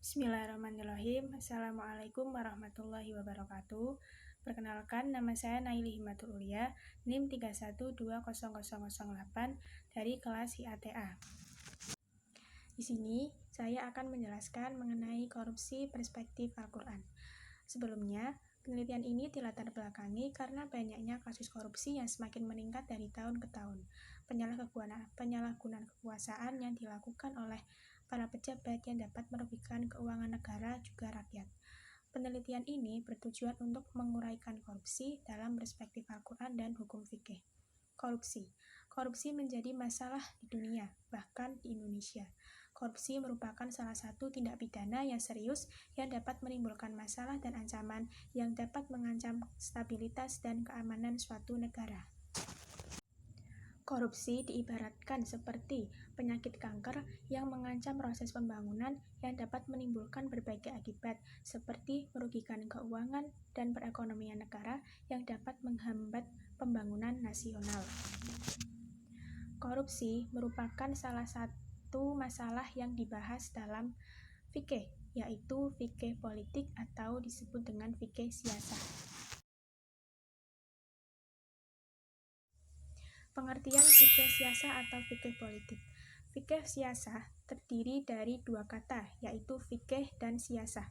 Bismillahirrahmanirrahim. Assalamualaikum warahmatullahi wabarakatuh. Perkenalkan, nama saya Naili Himatul Ulia, NIM 31200008 dari kelas IATA. Di sini, saya akan menjelaskan mengenai korupsi perspektif Al-Quran. Sebelumnya, penelitian ini dilatar belakangi karena banyaknya kasus korupsi yang semakin meningkat dari tahun ke tahun. Penyalahgunaan kekuasaan yang dilakukan oleh para pejabat yang dapat merugikan keuangan negara juga rakyat. Penelitian ini bertujuan untuk menguraikan korupsi dalam perspektif Al-Quran dan hukum fikih. Korupsi menjadi masalah di dunia, bahkan di Indonesia. Korupsi merupakan salah satu tindak pidana yang serius yang dapat menimbulkan masalah dan ancaman yang dapat mengancam stabilitas dan keamanan suatu negara. Korupsi diibaratkan seperti penyakit kanker yang mengancam proses pembangunan yang dapat menimbulkan berbagai akibat, seperti merugikan keuangan dan perekonomian negara yang dapat menghambat pembangunan nasional. Korupsi merupakan salah satu masalah yang dibahas dalam fikih, yaitu fikih politik atau disebut dengan fikih siasah. Pengertian fikih siasah atau fikih politik. Fikih siasah terdiri dari dua kata, yaitu fikih dan siasah.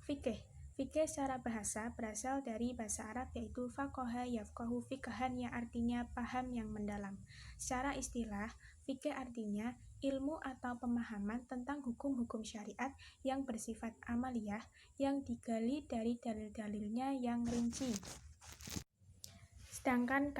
Fikih secara bahasa berasal dari bahasa Arab yaitu faqaha yafqahu fiqhan yang artinya paham yang mendalam. Secara istilah, fikih artinya ilmu atau pemahaman tentang hukum-hukum syariat yang bersifat amaliyah yang digali dari dalil-dalilnya yang rinci. Sedangkan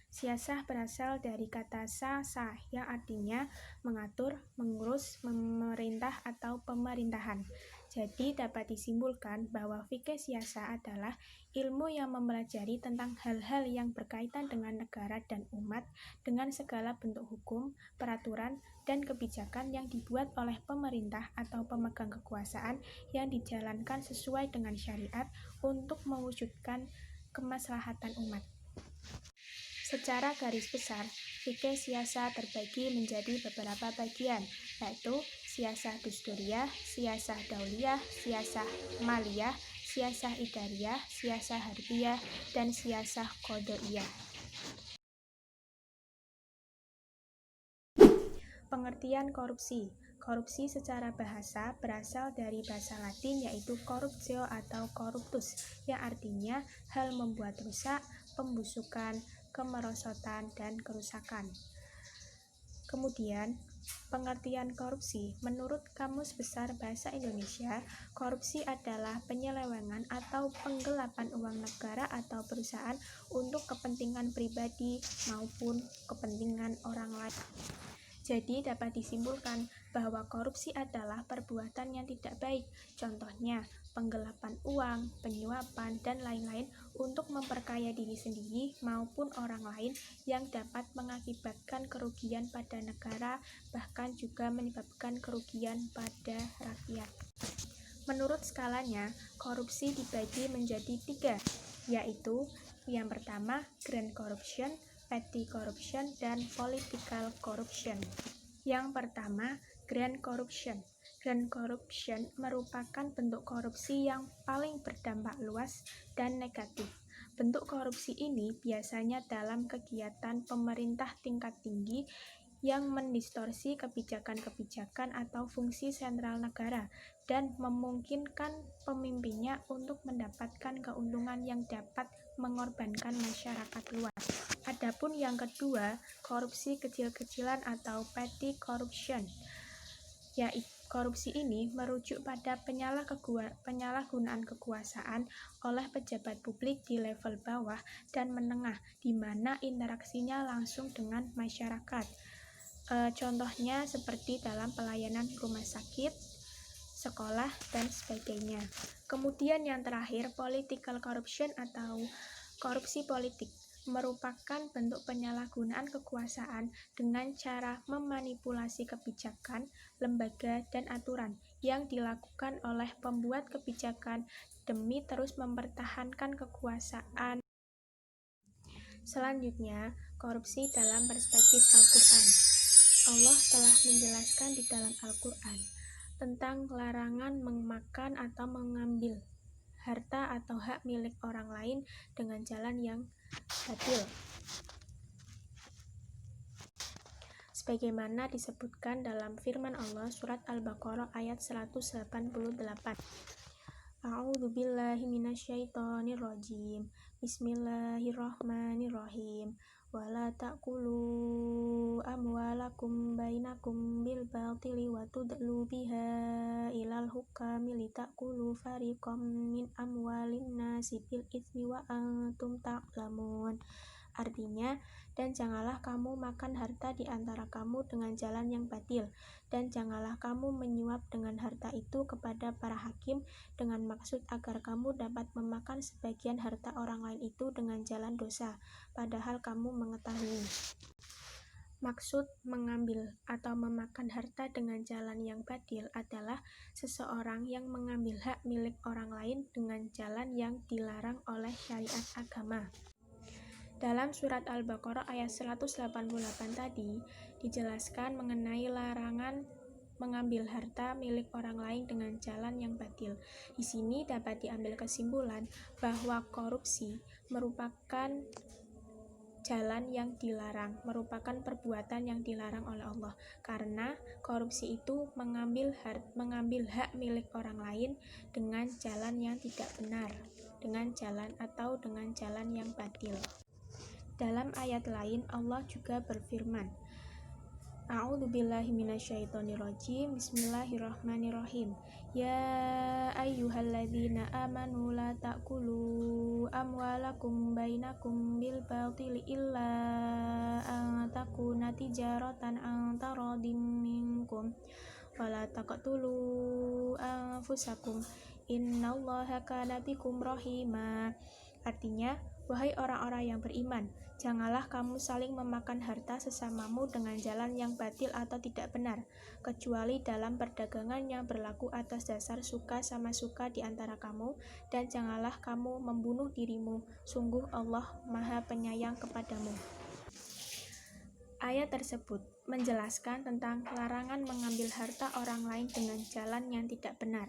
siasah berasal dari kata sasa yang artinya mengatur, mengurus, memerintah atau pemerintahan. Jadi dapat disimpulkan bahwa fikih siasah adalah ilmu yang mempelajari tentang hal-hal yang berkaitan dengan negara dan umat dengan segala bentuk hukum, peraturan, dan kebijakan yang dibuat oleh pemerintah atau pemegang kekuasaan yang dijalankan sesuai dengan syariat untuk mewujudkan kemaslahatan umat. Secara garis besar, fikih siasah terbagi menjadi beberapa bagian, yaitu siasah dusturiyah, siasah dauliyah, siasah maliyah, siasah idariyah, siasah harbiyah, dan siasah qadoiyah. Pengertian korupsi. Korupsi secara bahasa berasal dari bahasa Latin yaitu corruptio atau corruptus, yang artinya hal membuat rusak, pembusukan, kemerosotan, dan kerusakan. Kemudian, pengertian korupsi. Menurut Kamus Besar Bahasa Indonesia, korupsi adalah penyelewengan atau penggelapan uang negara atau perusahaan untuk kepentingan pribadi maupun kepentingan orang lain. Jadi dapat disimpulkan bahwa korupsi adalah perbuatan yang tidak baik, contohnya penggelapan uang, penyuapan, dan lain-lain untuk memperkaya diri sendiri maupun orang lain yang dapat mengakibatkan kerugian pada negara, bahkan juga menyebabkan kerugian pada rakyat. Menurut skalanya, korupsi dibagi menjadi 3, yaitu yang pertama, grand corruption, petty corruption, dan political corruption. Yang pertama, grand corruption. Grand corruption merupakan bentuk korupsi yang paling berdampak luas dan negatif. Bentuk korupsi ini biasanya dalam kegiatan pemerintah tingkat tinggi yang mendistorsi kebijakan-kebijakan atau fungsi sentral negara dan memungkinkan pemimpinnya untuk mendapatkan keuntungan yang dapat mengorbankan masyarakat luas. Adapun yang kedua, korupsi kecil-kecilan atau petty corruption. Korupsi ini merujuk pada penyalahgunaan kekuasaan oleh pejabat publik di level bawah dan menengah, di mana interaksinya langsung dengan masyarakat. Contohnya seperti dalam pelayanan rumah sakit, sekolah, dan sebagainya. Kemudian yang terakhir, political corruption atau korupsi politik merupakan bentuk penyalahgunaan kekuasaan dengan cara memanipulasi kebijakan, lembaga, dan aturan yang dilakukan oleh pembuat kebijakan demi terus mempertahankan kekuasaan. Selanjutnya, korupsi dalam perspektif Al-Quran. Allah telah menjelaskan di dalam Al-Quran tentang larangan memakan atau mengambil harta atau hak milik orang lain dengan jalan yang batil. Sebagaimana disebutkan dalam firman Allah surat Al-Baqarah ayat 188. A'udzubillahi minasyaitonirrajim. Bismillahirrahmanirrahim. Wala ta'kulu amwalakum bainakum bil batili wa tudlu biha ilal hukami litakulu fariqam min amwalin nasi bil itsmi wa antum ta'lamun. Artinya, dan janganlah kamu makan harta di antara kamu dengan jalan yang batil, dan janganlah kamu menyuap dengan harta itu kepada para hakim dengan maksud agar kamu dapat memakan sebagian harta orang lain itu dengan jalan dosa, padahal kamu mengetahui. Maksud mengambil atau memakan harta dengan jalan yang batil adalah seseorang yang mengambil hak milik orang lain dengan jalan yang dilarang oleh syariat agama. Dalam surat Al-Baqarah ayat 188 tadi dijelaskan mengenai larangan mengambil harta milik orang lain dengan jalan yang batil. Di sini dapat diambil kesimpulan bahwa korupsi merupakan jalan yang dilarang, merupakan perbuatan yang dilarang oleh Allah, karena korupsi itu mengambil hak milik orang lain dengan jalan yang tidak benar, dengan jalan yang batil. Dalam ayat lain Allah juga berfirman, A'udzubillahi minasyaitonirrajim. Bismillahirrahmanirrahim. Ya ayyuhalladzina amanu la ta'kulu amwalakum bainakum bil batili illa an takuna tijaratan an taradim minkum wala taqtulu anfusakum innallaha kana bikum rahima. Artinya, wahai orang-orang yang beriman, janganlah kamu saling memakan harta sesamamu dengan jalan yang batil atau tidak benar, kecuali dalam perdagangan yang berlaku atas dasar suka sama suka di antara kamu, dan janganlah kamu membunuh dirimu, sungguh Allah Maha Penyayang kepadamu. Ayat tersebut menjelaskan tentang larangan mengambil harta orang lain dengan jalan yang tidak benar.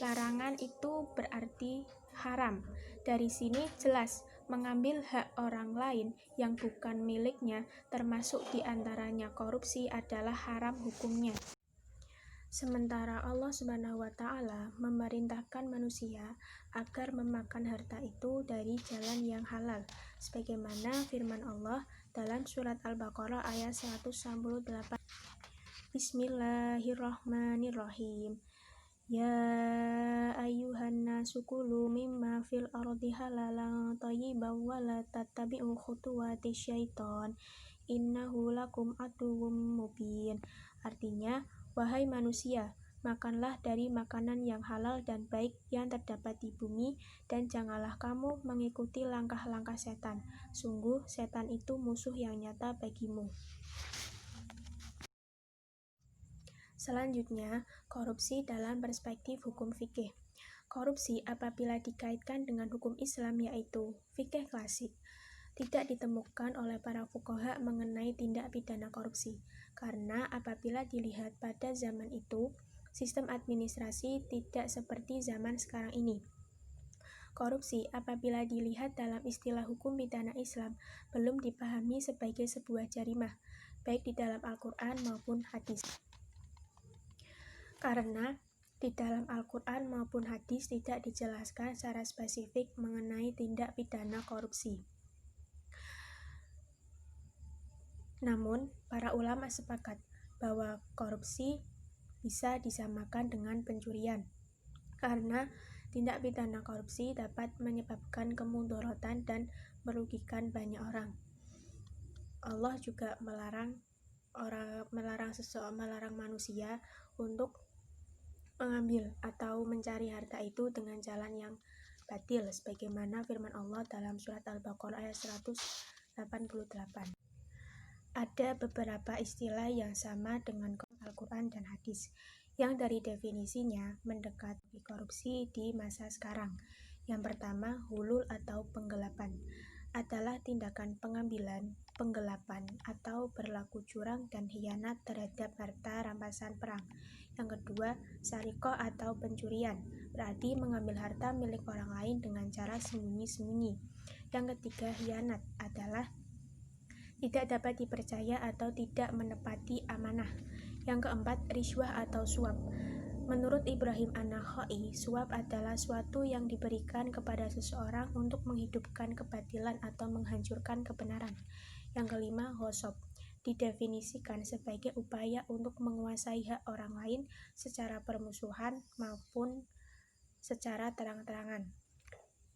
Larangan itu berarti haram. Dari sini jelas mengambil hak orang lain yang bukan miliknya, termasuk diantaranya korupsi, adalah haram hukumnya. Sementara Allah Subhanahu wa Ta'ala memerintahkan manusia agar memakan harta itu dari jalan yang halal, sebagaimana firman Allah dalam surat Al-Baqarah ayat 188. Bismillahirrahmanirrahim. Ya ayyuhan nasu kulu mimma fil ardi halalan thayyiban wa la tattabi'u khutuwati syaiton innahu lakum aduwwum mubin. Artinya, wahai manusia, makanlah dari makanan yang halal dan baik yang terdapat di bumi, dan janganlah kamu mengikuti langkah-langkah setan. Sungguh, setan itu musuh yang nyata bagimu. Selanjutnya, korupsi dalam perspektif hukum fikih. Korupsi apabila dikaitkan dengan hukum Islam, yaitu fikih klasik, tidak ditemukan oleh para fuqaha mengenai tindak pidana korupsi, karena apabila dilihat pada zaman itu, sistem administrasi tidak seperti zaman sekarang ini. Korupsi apabila dilihat dalam istilah hukum pidana Islam belum dipahami sebagai sebuah jarimah, baik di dalam Al-Quran maupun hadis. Karena di dalam Al-Quran maupun hadis tidak dijelaskan secara spesifik mengenai tindak pidana korupsi. Namun, para ulama sepakat bahwa korupsi bisa disamakan dengan pencurian, karena tindak pidana korupsi dapat menyebabkan kemudorotan dan merugikan banyak orang. Allah juga melarang manusia untuk mengambil atau mencari harta itu dengan jalan yang batil, sebagaimana firman Allah dalam surat Al-Baqarah ayat 188. Ada beberapa istilah yang sama dengan Al-Quran dan hadis, yang dari definisinya mendekati korupsi di masa sekarang. Yang pertama, hulul atau penggelapan adalah tindakan pengambilan penggelapan atau berlaku curang dan khianat terhadap harta rampasan perang. Yang kedua, sarikoh atau pencurian, berarti mengambil harta milik orang lain dengan cara sembunyi-sembunyi. Yang ketiga, khianat adalah tidak dapat dipercaya atau tidak menepati amanah. Yang keempat, riswah atau suap. Menurut Ibrahim An-Nakhai, suap adalah suatu yang diberikan kepada seseorang untuk menghidupkan kebatilan atau menghancurkan kebenaran. Yang kelima, ghosab. Didefinisikan sebagai upaya untuk menguasai hak orang lain secara permusuhan maupun secara terang-terangan.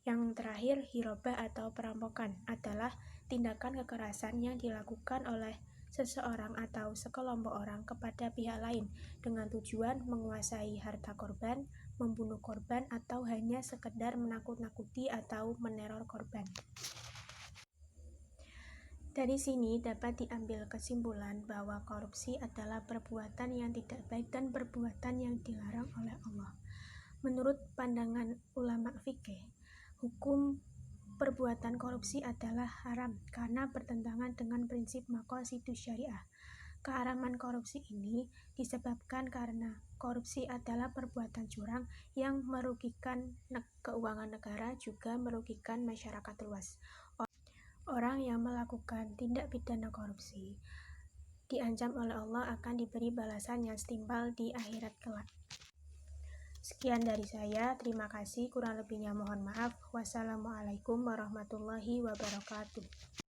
Yang terakhir, hirobah atau perampokan adalah tindakan kekerasan yang dilakukan oleh seseorang atau sekelompok orang kepada pihak lain dengan tujuan menguasai harta korban, membunuh korban, atau hanya sekedar menakut-nakuti atau meneror korban. Dari sini dapat diambil kesimpulan bahwa korupsi adalah perbuatan yang tidak baik dan perbuatan yang dilarang oleh Allah. Menurut pandangan ulama fikih, hukum perbuatan korupsi adalah haram karena bertentangan dengan prinsip maqasidus syariah. Keharaman korupsi ini disebabkan karena korupsi adalah perbuatan curang yang merugikan keuangan negara juga merugikan masyarakat luas. Orang yang melakukan tindak pidana korupsi diancam oleh Allah akan diberi balasan yang setimpal di akhirat kelak. Sekian dari saya, terima kasih, kurang lebihnya mohon maaf. Wassalamualaikum warahmatullahi wabarakatuh.